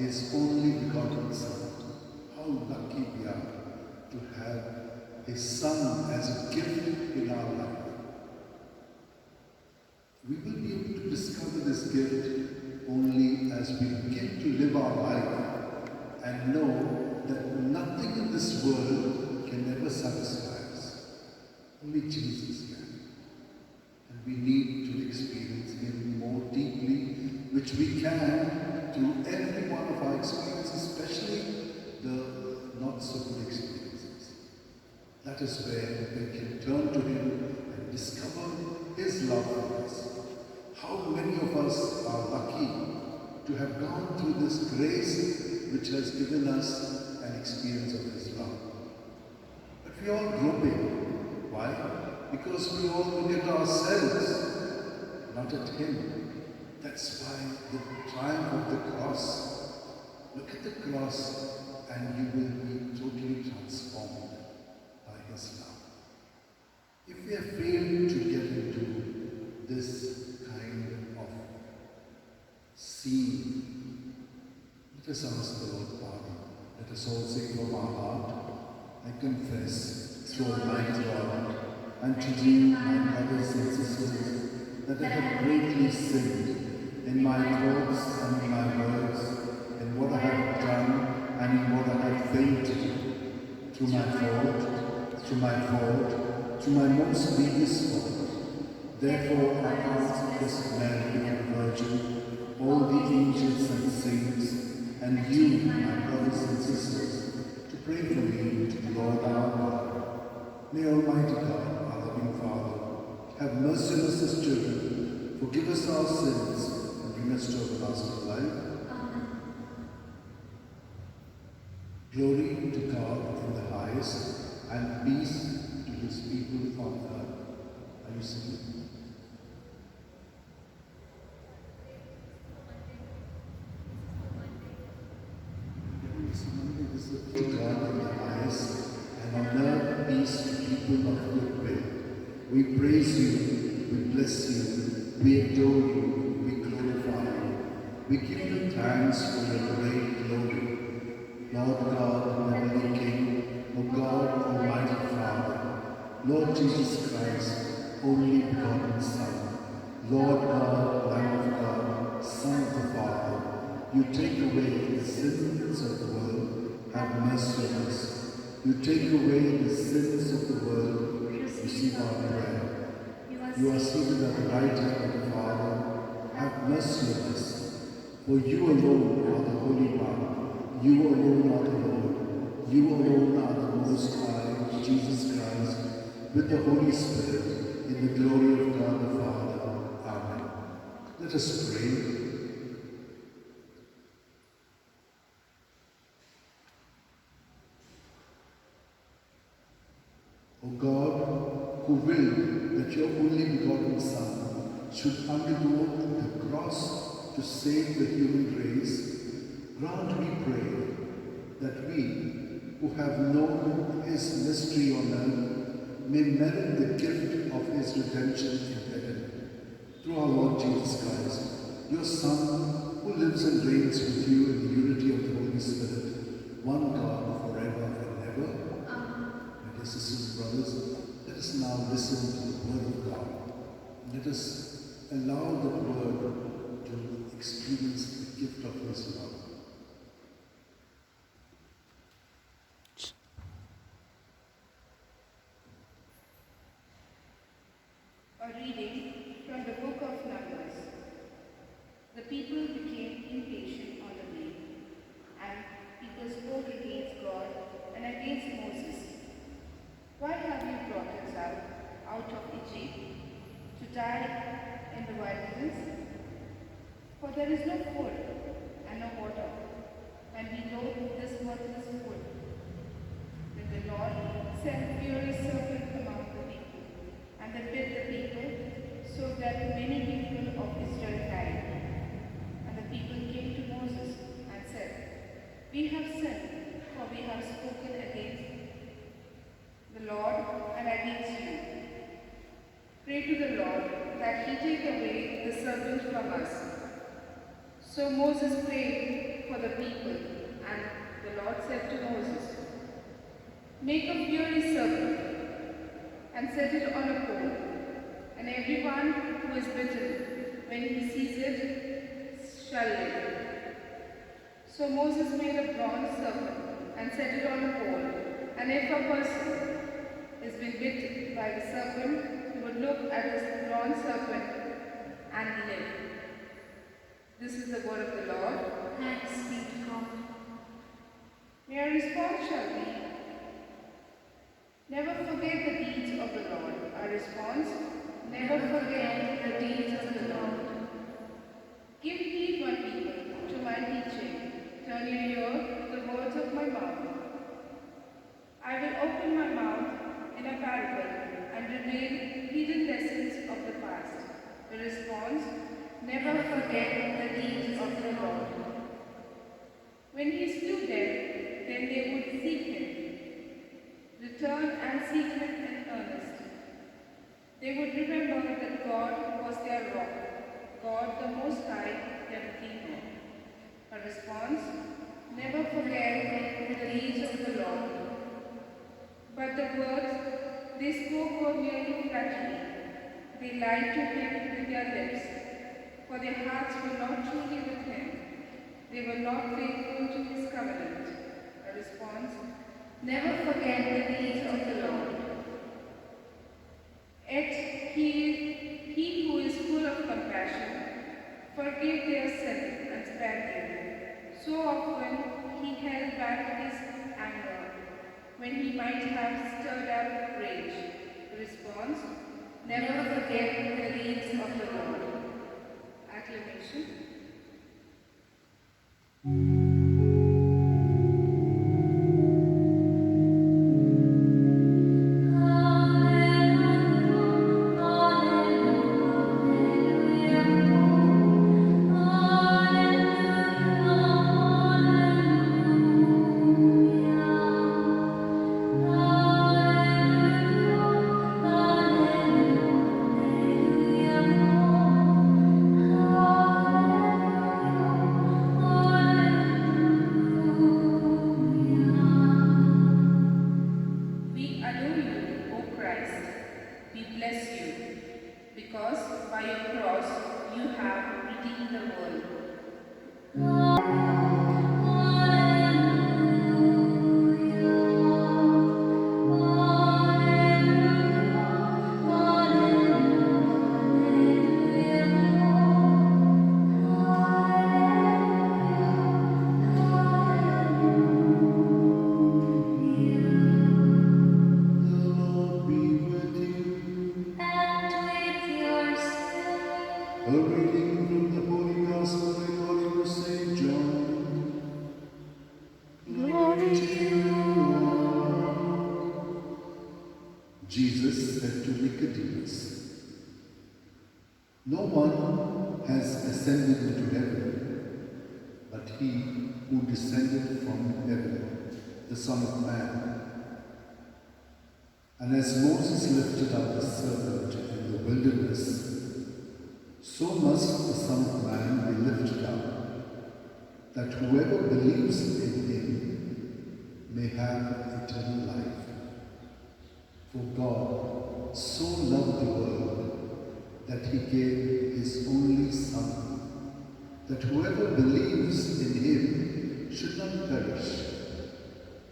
His only begotten Son. How lucky we are to have His Son as a gift in our life. We will be able to discover this gift only as we begin to live our life and know that nothing in this world can ever satisfy us. Only Jesus can. And we need to experience Him more deeply, which we can through every one of our experiences, especially the not so good experiences. That is where we can turn to Him and discover His love for us. How many of us are lucky to have gone through this grace which has given us an experience of His love. But we are all groping. Why? Because we all look at ourselves, not at Him. That's why the triumph of the cross. Look at the cross and you will be totally transformed by His love. If we have failed to get into this kind of scene, let us ask the Lord pardon. Let us all say from our heart, I confess through Almighty God and to you, my brothers and sisters, that I have greatly sinned in my thoughts and in my words, in what I have done and in what I have failed to do, through my fault, through my most grievous fault. Therefore I ask this Mary, the Virgin, all the angels and saints, and you, my brothers and sisters, to pray for me to the Lord our God. May Almighty God, our loving Father, have mercy on us as children, forgive us our sins, and bring us to everlasting life. Amen. Glory to God in the highest, and peace to His people on earth. Are you singing? To God in the highest, and on earth peace to people of good will. We praise you, we bless you, we adore you, we glorify you. We give you thanks for your great glory. Lord God, Heavenly King, O God, Almighty Father, Lord Jesus Christ, only begotten Son, Lord God, Lamb of God, Son of the Father, you take away the sins of the world. Have mercy on us. You take away the sins of the world. Receive our prayer. You are seated at the right hand of the Father. Have mercy on us. For you alone are the Holy One. You alone are the Lord. You alone are the Most High, Jesus Christ, with the Holy Spirit, in the glory of God the Father. Amen. Let us pray. O God, who willed that your only begotten Son should undergo the cross to save the human race, grant, we pray, that we, who have known His mystery on earth, may merit the gift of His redemption in heaven. Through our Lord Jesus Christ, your Son, who lives and reigns with you in the unity of the Holy Spirit, one God forever and ever. My dear sisters and brothers, let us now listen to the Word of God. Let us allow the Word to experience the gift of His love. A reading from the book of Numbers. The people became impatient on the way, and people spoke against God and against Moses. Why have you brought us out of Egypt to die in the wilderness? For there is no food and no water, and we loathe this worthless food. Then the Lord sent furious serpents among the people, and they bit the people, so that many people of Israel died. And the people came to Moses and said, We have sinned, for we have spoken against the Lord and against you. Pray to the Lord that He take away the serpent from us. So Moses prayed for the people, and the Lord said to Moses, "Make a fiery serpent and set it on a pole, and everyone who is bitten, when he sees it, shall live." So Moses made a bronze serpent and set it on a pole, and if a person is been bitten by the serpent, he would look at this bronze serpent and live. This is the word of the Lord. Thanks be to God. May our response shall be, never forget the deeds of the Lord. Our response, never forget the deeds of the Lord. Give heed, my people, to my teaching. Turn your ear to the words of my mouth. I will open my mouth in a parable and reveal hidden lessons of the past. The response, never forget the deeds of the Lord. When he slew them, then they would seek him. Return and seek him in earnest. They would remember that God was their rock, God the Most High, their Redeemer. A response, never forget the deeds of the Lord. But the words they spoke were merely flattery. They lied to him with their lips, for their hearts were not truly with him. They were not faithful to his covenant. A response, never forget the deeds of the Lord. Yet he who is full of compassion forgave their sin and spared them. So often he held back his anger when he might have stirred up rage. The response, never forget the deeds of the Lord. Acclamation. Because by your cross you have redeemed the world. The Lord be with you. And with your spirit. A reading from the Holy Gospel according to St. John. Glory to you, Lord. Jesus said to Nicodemus, "No one has ascended into heaven, but he who descended from heaven, the Son of Man. And as Moses lifted up the serpent in the wilderness, so must the Son of Man be lifted up, that whoever believes in him may have eternal life. For God so loved the world that he gave his only Son, that whoever believes in him should not perish,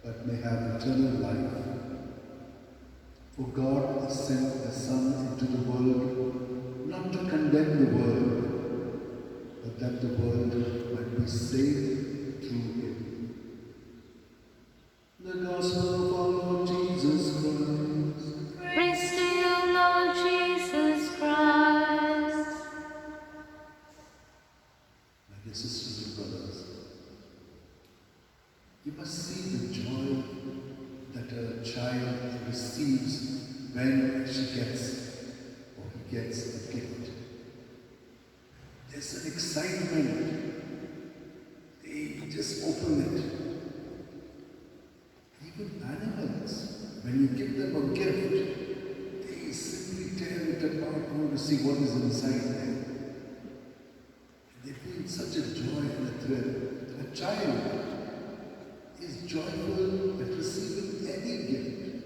but may have eternal life. For God sent the Son into the world, not to condemn the world, but that the world might be saved through him." The Gospel of our Lord Jesus Christ. praise to you, Lord Jesus Christ. My dear sisters and brothers, you must see the joy that a child receives when she gets or he gets a gift. There's an excitement. They just open it. Even animals, when you give them a gift, they simply tear it apart, want to see what is inside there. They feel such a joy and a thrill. And A child is joyful at receiving any gift.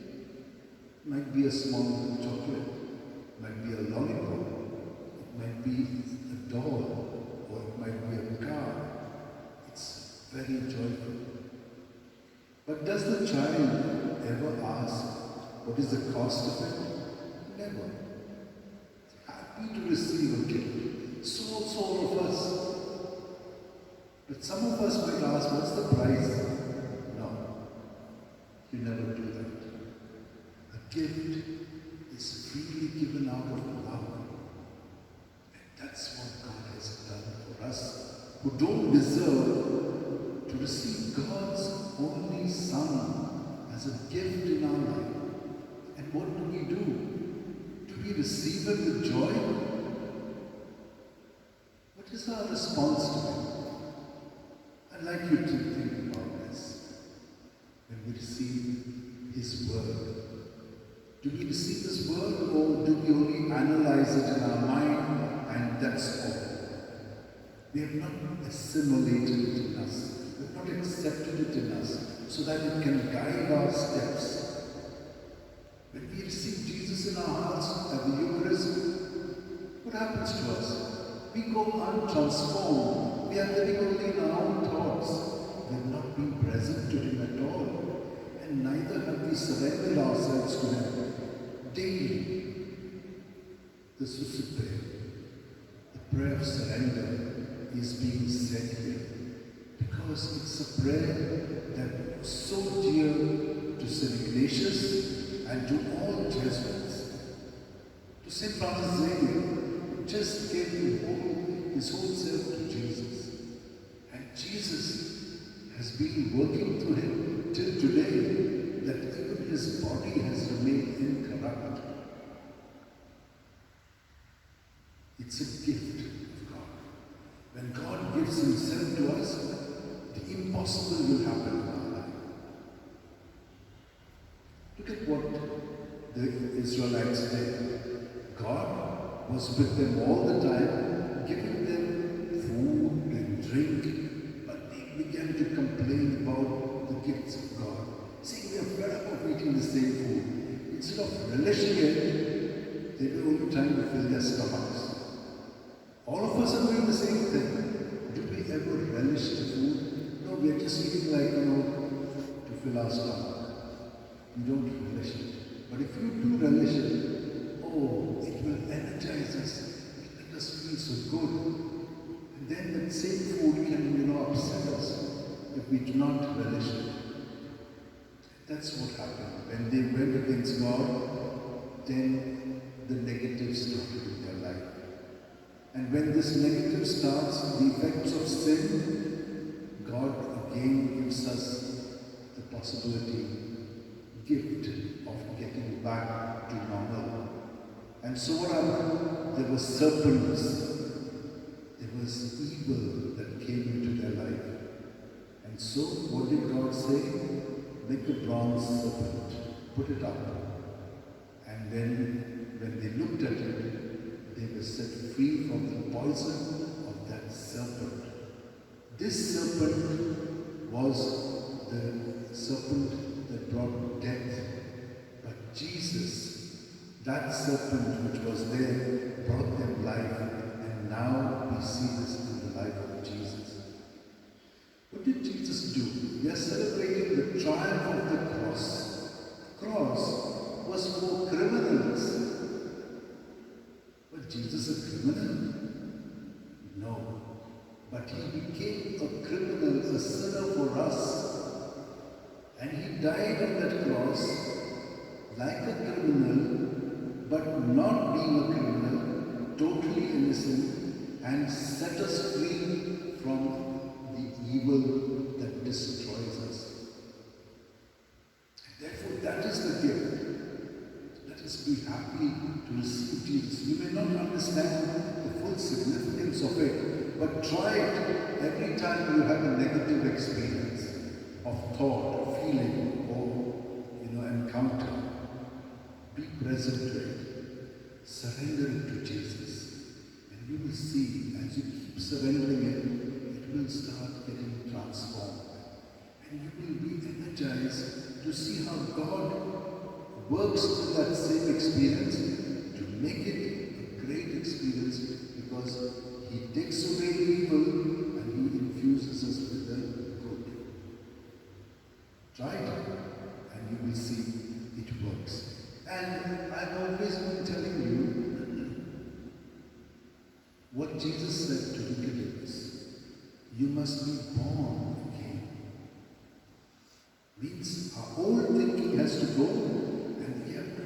Might be a small chocolate, might be a lollipop, it might be a doll, or it might be a car. It's very joyful. But does the child ever ask what is the cost of it? Never. Happy to receive a gift. So also all of us. But some of us might ask, what's the price? No. You never do that. A gift is freely given out of love. And that's what God has done for us who don't deserve to receive God's only Son as a gift in our life. And what do? Do we receive it with joy? What is our response to it? I'd like you to think about this. When we receive His Word, do we receive His Word, or do we only analyze it in our mind and that's all? We have not assimilated it in us. We have not accepted it in us so that it can guide our steps. When we receive Jesus in our hearts at the Eucharist, what happens to us? We go untransformed. We are living only in our own thoughts. We have not been present to Him at all. And neither have we surrendered ourselves to Him daily. The Susuk prayer, the prayer of surrender, is being said here because it's a prayer that was so dear to St. Ignatius and to all Jesuits. To St. Francis Xavier, who just gave his whole self to Jesus. And Jesus has been working through him till today, that even his body has remained incorrupt. It's a gift of God. When God gives Himself to us, the impossible will happen in our life. Look at what the Israelites did. God was with them all the time, giving them food and drink, but they began to complain about the gifts of God, saying we are fed up of eating the same food. Instead of relishing it, they were only trying to fill their stomachs. All of us are doing the same thing. Do we ever relish the food? No, we are just eating like, to fill our stomach. We don't relish it. But if you do relish it, oh, it will energize us. It will make us feel so good. And then that same food can, upset us if we do not relish it. That's what happened. When they went against God, then the negative started in their life. And when this negative starts, the effects of sin, God again gives us the possibility, gift of getting back to normal. And so what happened? There were serpents. There was evil that came into their life. And so what did God say? Make a bronze serpent, put it up. And then when they looked at it, they were set free from the poison of that serpent. This serpent was the serpent that brought death. But Jesus, that serpent which was there, brought them life. And now we see this in the life of Jesus. What did Jesus do? We are celebrating the triumph of the cross. The cross was for criminals. Was Jesus a criminal? No. But He became a criminal, a sinner for us. And He died on that cross like a criminal, but not being a criminal, totally innocent, and set us free from the evil that destroys us. And therefore, that is the gift. Let us be happy to receive Jesus. You may not understand the full significance of it, but try it every time you have a negative experience of thought, or feeling, or encounter. Be present to it. Surrender it to Jesus. And you will see, as you keep surrendering it, it will start getting transformed. energized to see how God works with that same experience to make it a great experience, because He takes away the evil and He infuses us with the good. Try it and you will see it works. And I've always been telling you what Jesus said to Nicodemus: you must be born again. Means our old thinking has to go and we have to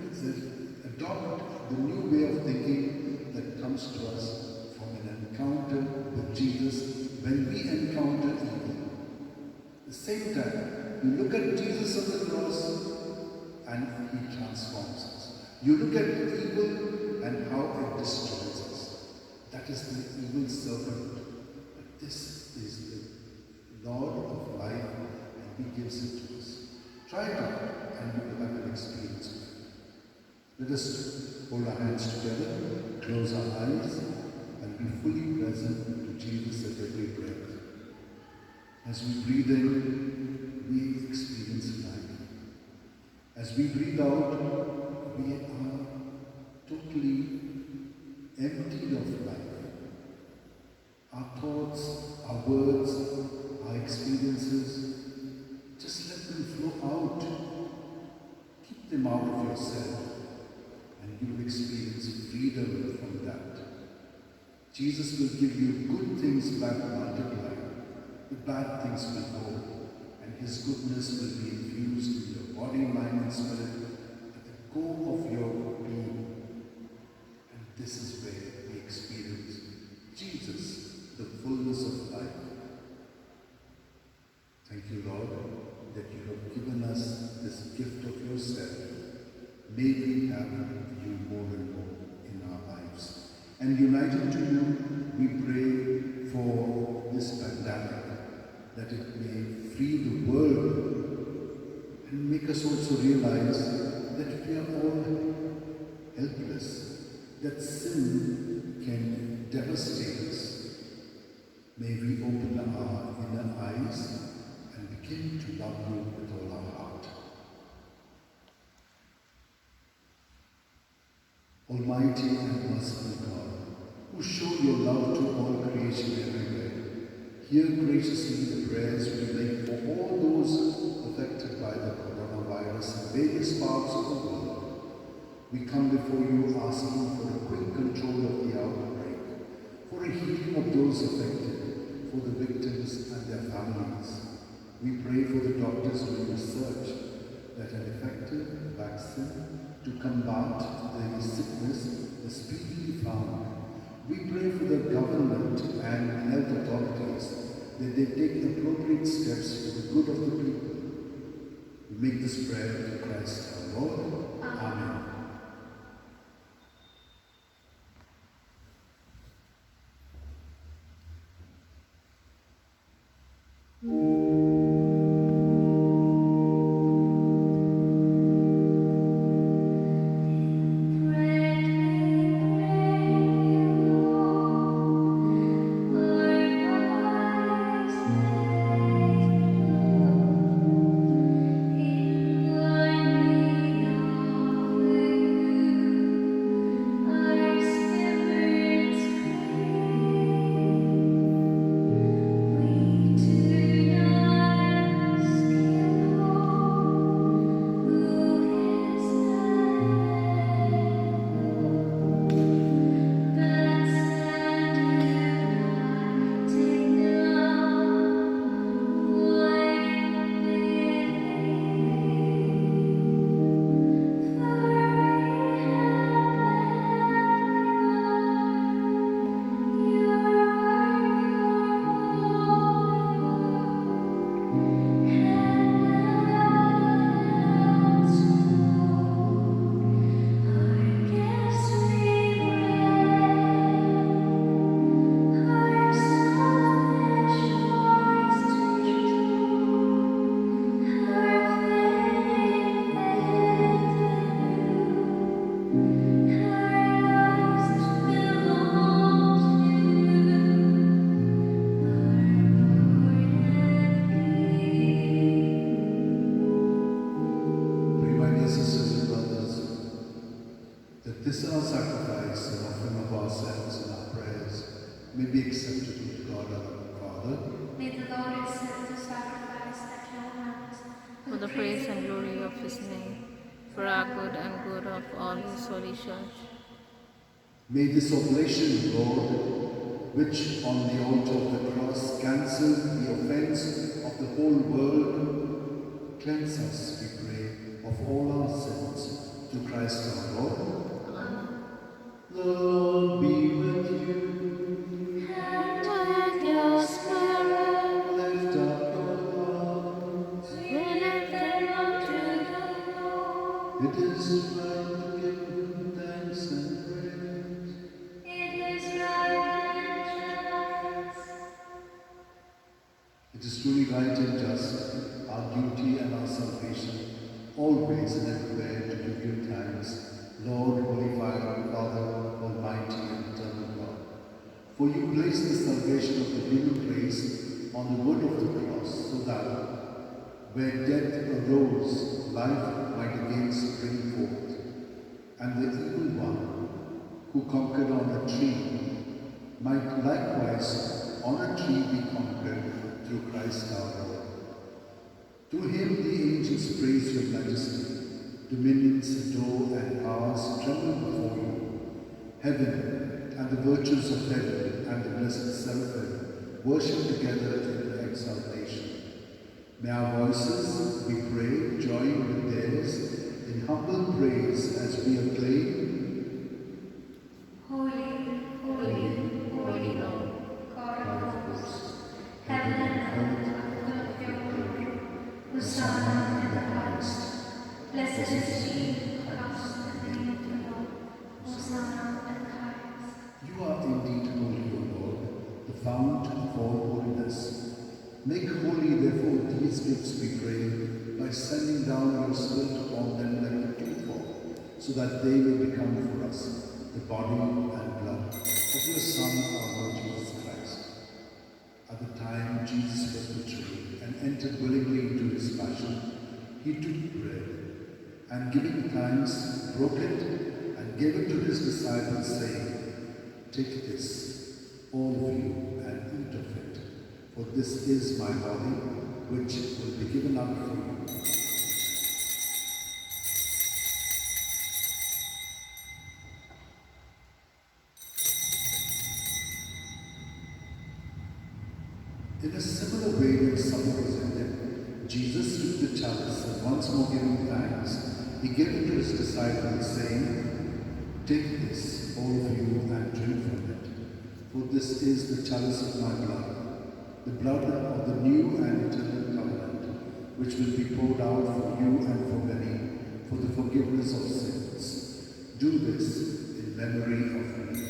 adopt the new way of thinking that comes to us from an encounter with Jesus when we encounter evil. At the same time, you look at Jesus on the cross and He transforms us. You look at evil and how it destroys us. That is the evil serpent. But this is the Lord of life, and He gives it to us. Try it out and you will have an experience with it. Let us hold our hands together, close our eyes, and be fully present to Jesus at every breath. As we breathe in, we experience life. As we breathe out, we are totally emptied of life. Our thoughts, our words, our experiences, just let them flow out. Keep them out of yourself, and you will experience freedom from that. Jesus will give you good things back multiplied. The bad things will go, and His goodness will be infused in your body, mind, and spirit at the core of your being. And this is where we experience Jesus, the fullness of life. Thank you, Lord, that you have given us this gift of yourself. May we have you more and more in our lives. And united to you, we pray for this pandemic, that it may free the world and make us also realize that we are all helpless, that sin can devastate us. May we open our inner eyes and begin to love you with all our heart. Almighty and merciful God, who show your love to all creation everywhere, hear graciously the prayers we make for all those affected by the coronavirus in various parts of the world. We come before you asking for a quick control of the outbreak, for a healing of those affected, for the victims and their families. We pray for the doctors doing research that an effective vaccine to combat the sickness is speedily found. We pray for the government and health authorities that they take appropriate steps for the good of the people. We make this prayer to Christ our Lord. Amen. In the praise and glory of his name, for our good and good of all his holy church. May this oblation, Lord, which on the altar of the cross cancelled the offense of the whole world, cleanse us, we pray, of all our sins, through Christ our Lord. Amen. The Lord be with you. And with your spirit, Lift up your hearts. we lift them up to the Lord. It is right to give him thanks and praise. It is right and just. It is truly right and just, our duty and our salvation, always and everywhere to give you thanks, Lord, Holy Father, Almighty and Eternal God. For you placed the salvation of the human race on the wood of the cross, so that where death arose, life might again spring forth, and the evil one, who conquered on a tree, might likewise on a tree be conquered through Christ our Lord. Through him the angels praise your majesty, dominions adore and powers tremble before you. Heaven and the virtues of heaven and the blessed seraphim worship together in exaltation. May our voices, we pray, join with theirs in humble praise as we acclaim, Holy, holy, holy Lord, God of hosts, heaven and earth are full of your glory. Hosanna in the highest. Blessed is he who comes in the name of the Lord. Hosanna in the highest. you are indeed holy, O Lord, the fount of all holiness. Make holy, therefore, these gifts, we pray, by sending down your Spirit upon them like a dewfall, so that they may become for us the body and blood of your Son, our Lord Jesus Christ. At the time Jesus was betrayed and entered willingly into his passion, he took bread, and giving thanks, broke it, and gave it to his disciples, saying, "Take this, all of you, and eat of it, for this is my body, which will be given up for you." In a similar way, when supper was ended, Jesus took the chalice and once more giving thanks, he gave it to his disciples, saying, "Take this, all of you, and drink from it. For this is the chalice of my blood, the blood of the new and eternal covenant, which will be poured out for you and for many for the forgiveness of sins. Do this in memory of me."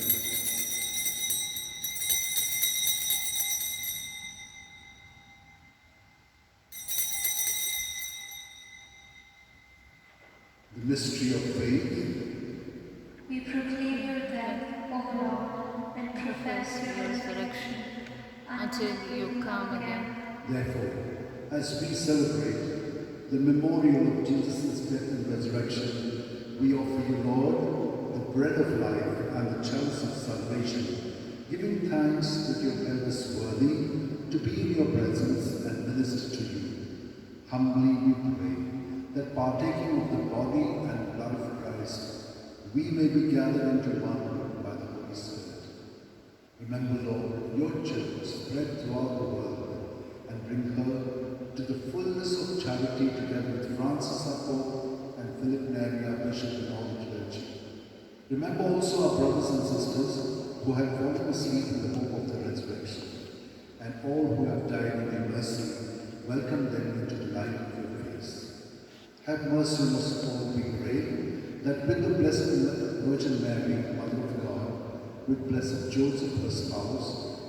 The mystery of faith. We proclaim your death, O Lord, and profess your resurrection until you come again. Therefore, as we celebrate the memorial of Jesus' death and resurrection, we offer you, Lord, the bread of life and the chalice of salvation, giving thanks that you have held us worthy to be in your presence and minister to you. Humbly we pray that partaking of the body and blood of Christ, we may be gathered into one by the Holy Spirit. Remember, Lord, your church spread throughout the world and bring her to the fullness of charity together with Francis our Pope and Philip Neri our Bishop and all the clergy. Remember also our brothers and sisters who have fallen asleep in the hope of the resurrection, and all who have died in your mercy, welcome them into the light of your face. Have mercy on us all, we pray, that with the Blessed Virgin Mary, Mother of God, with Blessed Joseph, her spouse,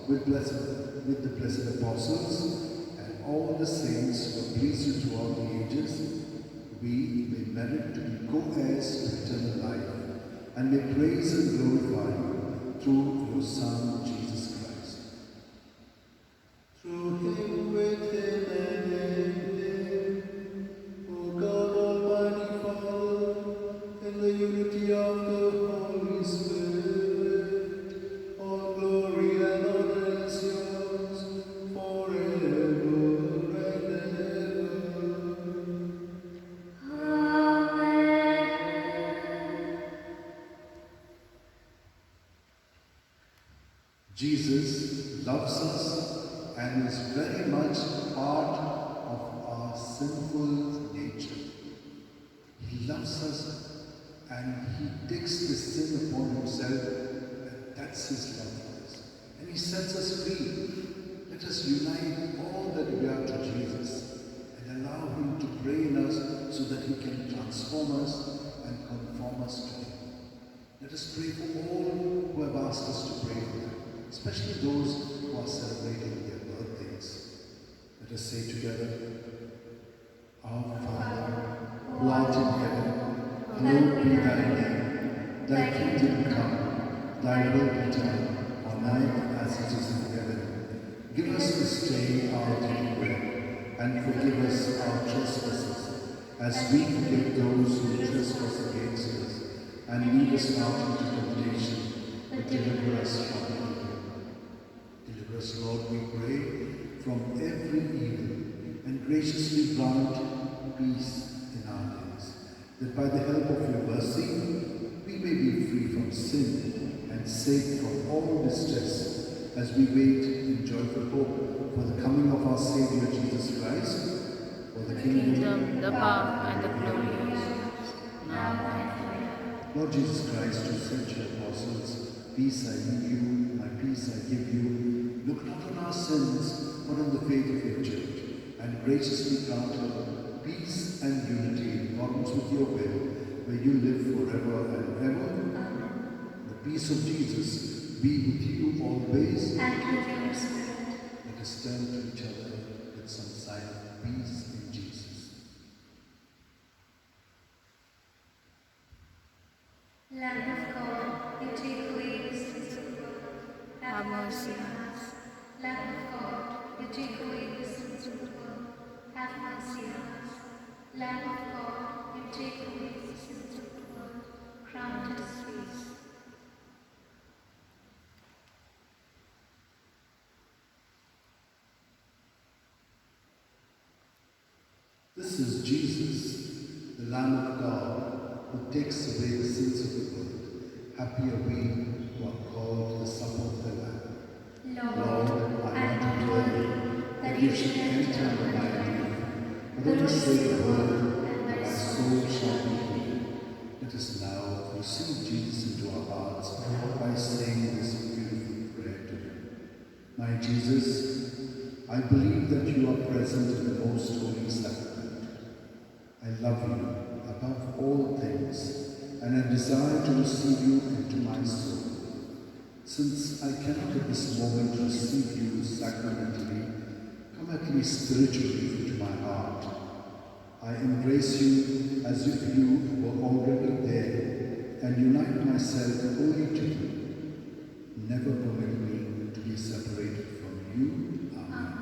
with the blessed apostles, and all the saints who have pleased you throughout the ages, we may merit to be co-heirs to eternal life, and may praise and glorify you through your Son, Jesus Christ. Through him, with him, and in him, O God, Almighty Father, in the unity of the Holy Spirit, all glory and honor is yours forever and ever. sinful nature. He loves us and He takes this sin upon Himself, and that's His love for us. And He sets us free. Let us unite all that we are to Jesus and allow Him to pray in us so that He can transform us and conform us to Him. Let us pray for all who have asked us to pray for them, especially those who are celebrating their birthdays. Let us say together, Our Father, who art in heaven, hallowed be thy name. Thy kingdom come, thy will be done, on earth as it is in heaven. Give us this day our daily bread, and forgive us our trespasses, as we forgive those who trespass against us. And lead us not into temptation, but deliver us from evil. Deliver us, Lord, we pray, from every evil, and graciously grant peace in our lives, that by the help of your mercy, we may be free from sin and safe from all distress, as we wait in joyful hope for the coming of our Saviour Jesus Christ, for the kingdom, the power, and the glory, now and forever. Lord Jesus Christ, who said to your apostles, Peace I leave you, my peace I give you, look not on our sins, but on the faith of your church, and graciously grant her peace and unity in accordance with your will, where you live forever and ever. Amen. The peace of Jesus be with you always. And with your spirit. Let us turn to each other with some silent peace in Jesus. Lamb of God, you take away the sins of the world. Have mercy on us. Lamb of God, you take away the sins of the world. Have mercy on us. Lamb of God, you take away the sins of the world. Grant us peace. This is Jesus, the Lamb of God, who takes away the sins of the world. Happy are we who are called to the supper of the Lamb. Lord, I am not worthy that you should enter under my roof, but only say the word, and my soul shall be healed. Let us now receive Jesus into our hearts by saying this beautiful prayer to Him. My Jesus, I believe that you are present in the most holy sacrament. I love you above all things, and I desire to receive you into my soul. Since I cannot at this moment receive you sacramentally, come at least spiritually into my heart. I embrace you as if you were already there, and unite myself wholly to you. Never permit me to be separated from you. Amen.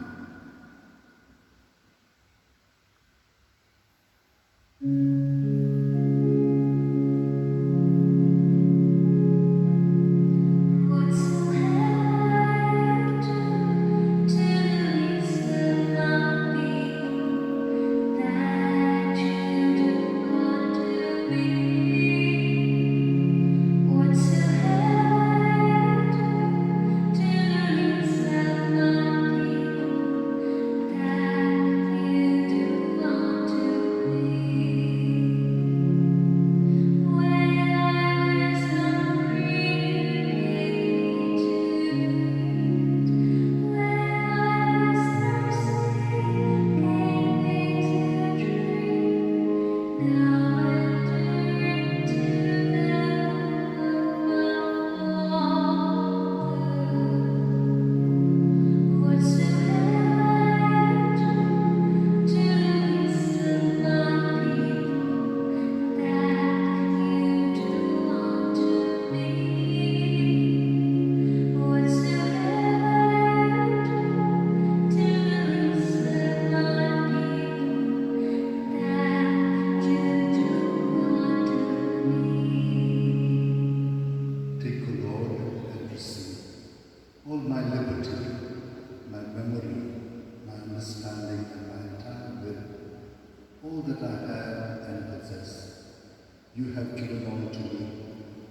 You have given all to me.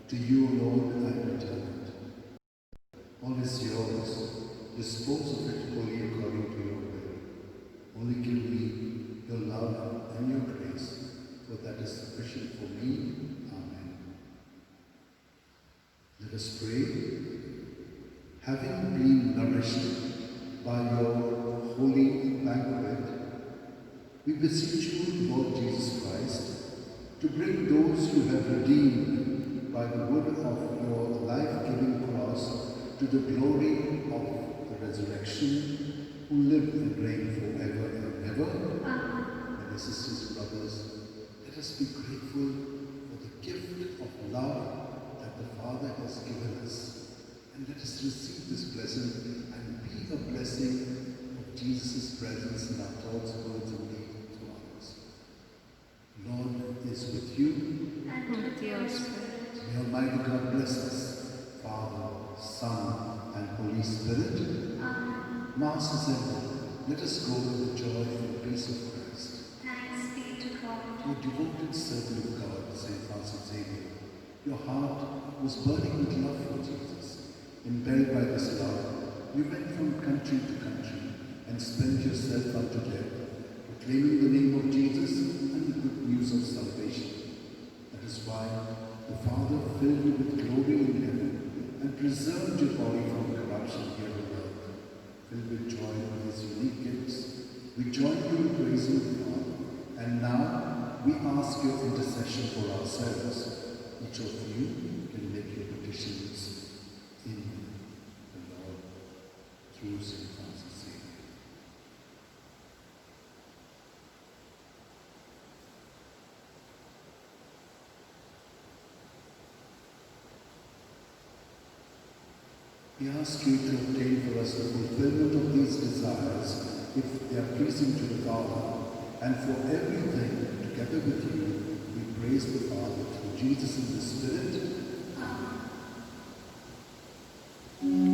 To you, Lord, I return it. All is yours. Dispose of it wholly according to your will. Only give me your love We beseech you, Lord Jesus Christ, to bring those you have redeemed by the wood of your life-giving cross to the glory of the resurrection, who live and reign forever and ever. Amen. My sisters and brothers, let us be grateful for the gift of love that the Father has given us. And let us receive this blessing and be a blessing of Jesus' presence in our thoughts, words, and deeds to others. Lord is with you. And with your spirit. May Almighty God bless us, Father, Son, and Holy Spirit. Amen. Mass is ended. Let us go with the joy and peace of Christ. Thanks be to God. O devoted servant of God, Saint Francis Xavier, your heart was burning with love for Jesus. Impelled by this love, you went from country to country and spent yourself unto death, proclaiming the name of Jesus and the good news of salvation. That is why the Father filled you with glory in heaven and preserved your body from corruption here on earth. Filled with joy with his unique gifts, we join you in praising the Father. And now we ask your intercession for ourselves. Each of you can make your petitions in the Lord through St. Francis Xavier. We ask you to obtain for us the fulfillment of these desires, if they are pleasing to the Father, and for everything, together with you, we praise the Father through Jesus in the Spirit. Amen.